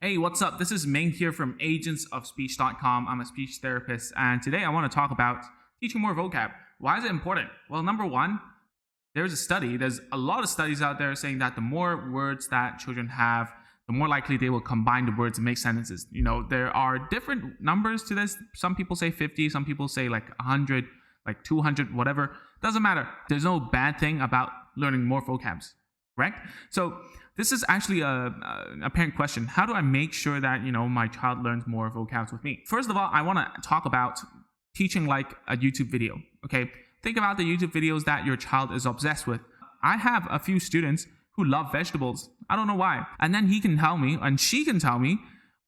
Hey, what's up? This is Ming here from agentsofspeech.com. I'm a speech therapist, and today I want to talk about teaching more vocab. Why is it important? Well, number one, there's a lot of studies out there saying that the more words that children have, the more likely they will combine the words and make sentences. There are different numbers to this. Some people say 50, some people say like 100, like 200, whatever. Doesn't matter. There's no bad thing about learning more vocabs, correct? So this is actually a parent question. How do I make sure that my child learns more vocabs with me? First of all, I want to talk about teaching like a YouTube video. Okay, think about the YouTube videos that your child is obsessed with. I have a few students who love vegetables. I don't know why. And then he can tell me, and she can tell me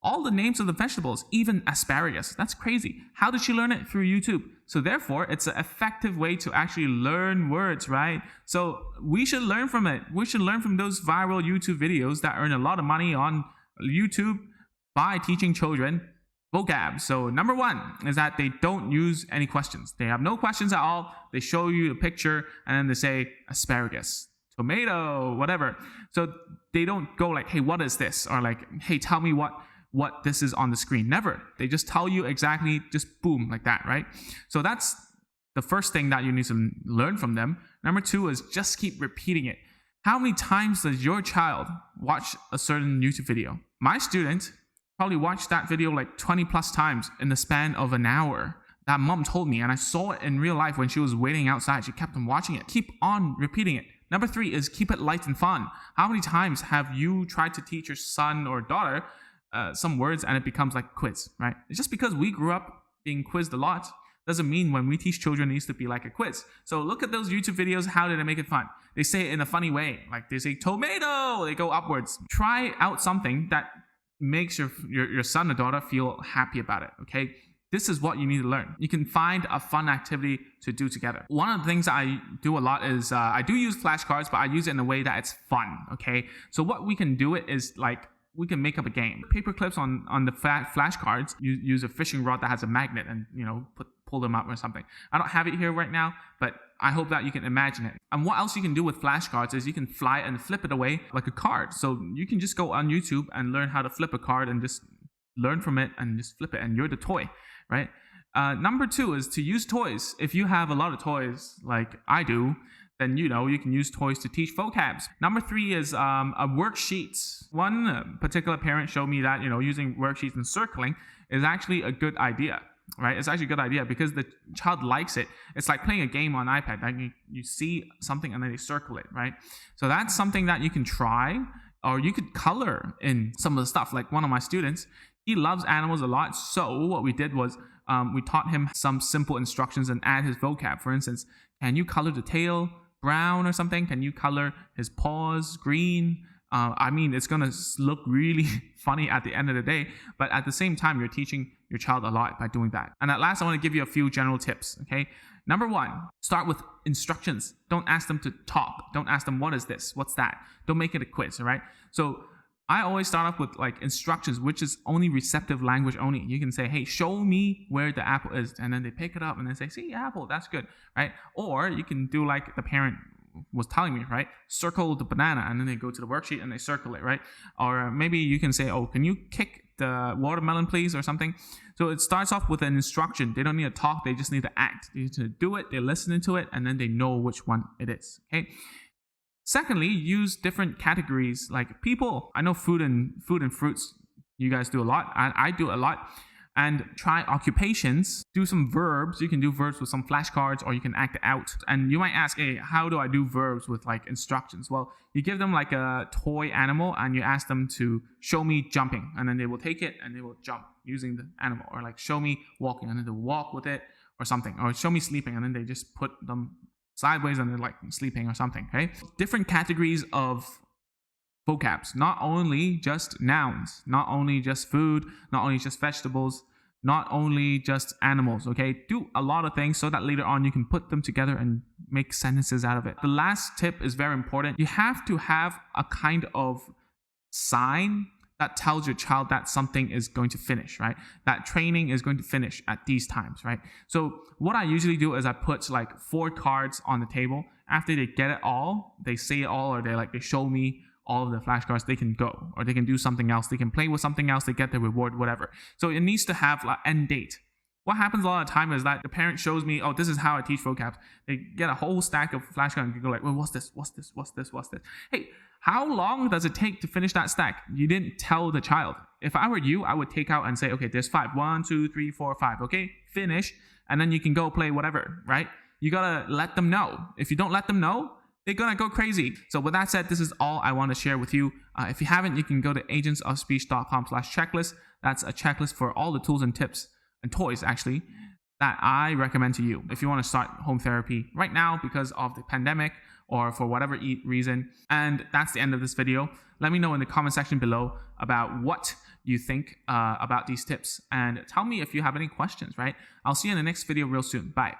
all the names of the vegetables, even asparagus. That's crazy. How did she learn it? Through YouTube. So therefore, it's an effective way to actually learn words, right? So we should learn from it. We should learn from those viral YouTube videos that earn a lot of money on YouTube by teaching children vocab. So number one is that they don't use any questions. They have no questions at all. They show you a picture and then they say asparagus, tomato, whatever. So they don't go like, hey, what is this? Or like, hey, tell me what this is on the screen. Never. They just tell you exactly, just boom, like that, right? So that's the first thing that you need to learn from them. Number two is just keep repeating it. How many times does your child watch a certain YouTube video? My student probably watched that video like 20 plus times in the span of an hour. That mom told me, and I saw it in real life when she was waiting outside. She kept on watching it. Keep on repeating it. Number three is keep it light and fun. How many times have you tried to teach your son or daughter some words and it becomes like a quiz, right? It's just because we grew up being quizzed a lot doesn't mean when we teach children it needs to be like a quiz. So look at those YouTube videos. How did they make it fun? They say it in a funny way. Like they say tomato, they go upwards. Try out something that makes your son or daughter feel happy about it, okay? This is what you need to learn. You can find a fun activity to do together. One of the things I do a lot is I do use flashcards, but I use it in a way that it's fun, okay? So what we can do it is like, we can make up a game. Paper clips on the flashcards. You use a fishing rod that has a magnet and, pull them up or something. I don't have it here right now, but I hope that you can imagine it. And what else you can do with flashcards is you can fly and flip it away like a card. So you can just go on YouTube and learn how to flip a card and just learn from it and just flip it and you're the toy, right? Number two is to use toys. If you have a lot of toys like I do, then you can use toys to teach vocabs. Number three is a worksheet. One particular parent showed me that using worksheets and circling is actually a good idea, right? It's actually a good idea because the child likes it. It's like playing a game on iPad. Like you see something and then they circle it, right? So that's something that you can try, or you could color in some of the stuff. Like one of my students, he loves animals a lot. So what we did was we taught him some simple instructions and add his vocab. For instance, can you color the tail brown or something? Can you color his paws green? It's going to look really funny at the end of the day, but at the same time, you're teaching your child a lot by doing that. And at last, I want to give you a few general tips, okay? Number one, start with instructions. Don't ask them to talk. Don't ask them, what is this? What's that? Don't make it a quiz, all right? So I always start off with like instructions, which is only receptive language only. You can say, hey, show me where the apple is. And then they pick it up and they say, see, apple, that's good, right? Or you can do like the parent was telling me, right? Circle the banana, and then they go to the worksheet and they circle it, right? Or maybe you can say, oh, can you kick the watermelon, please, or something? So it starts off with an instruction. They don't need to talk. They just need to act. They need to do it. They're listening to it, and then they know which one it is, okay? Secondly, use different categories like people. I know food and fruits, you guys do a lot. I do a lot. And try occupations. Do some verbs. You can do verbs with some flashcards, or you can act it out. And you might ask, hey, how do I do verbs with like instructions? Well, you give them like a toy animal and you ask them to show me jumping, and then they will take it and they will jump using the animal. Or like show me walking, and then they'll walk with it or something. Or show me sleeping, and then they just put them sideways and they're like sleeping or something, okay? Different categories of vocabs, not only just nouns, not only just food, not only just vegetables, not only just animals, okay? Do a lot of things so that later on you can put them together and make sentences out of it. The last tip is very important. You have to have a kind of sign that tells your child that something is going to finish, right? That training is going to finish at these times, right? So what I usually do is I put like 4 cards on the table. After they get it all, they say it all, or they show me all of the flashcards, they can go, or they can do something else. They can play with something else. They get the reward, whatever. So it needs to have like end date. What happens a lot of the time is that the parent shows me, oh, this is how I teach vocab. They get a whole stack of flashcards and go like, well, what's this? What's this? What's this? What's this? Hey, how long does it take to finish that stack? You didn't tell the child. If I were you, I would take out and say, okay, there's 5. 1, 2, 3, 4, 5. Okay, finish. And then you can go play whatever, right? You gotta let them know. If you don't let them know, they're gonna go crazy. So with that said, this is all I want to share with you. If you haven't, you can go to agentsofspeech.com/checklist. That's a checklist for all the tools and tips and toys actually that I recommend to you if you want to start home therapy right now because of the pandemic or for whatever reason. And that's the end of this video. Let me know in the comment section below about what you think about these tips, and tell me if you have any questions, right? I'll see you in the next video real soon. Bye.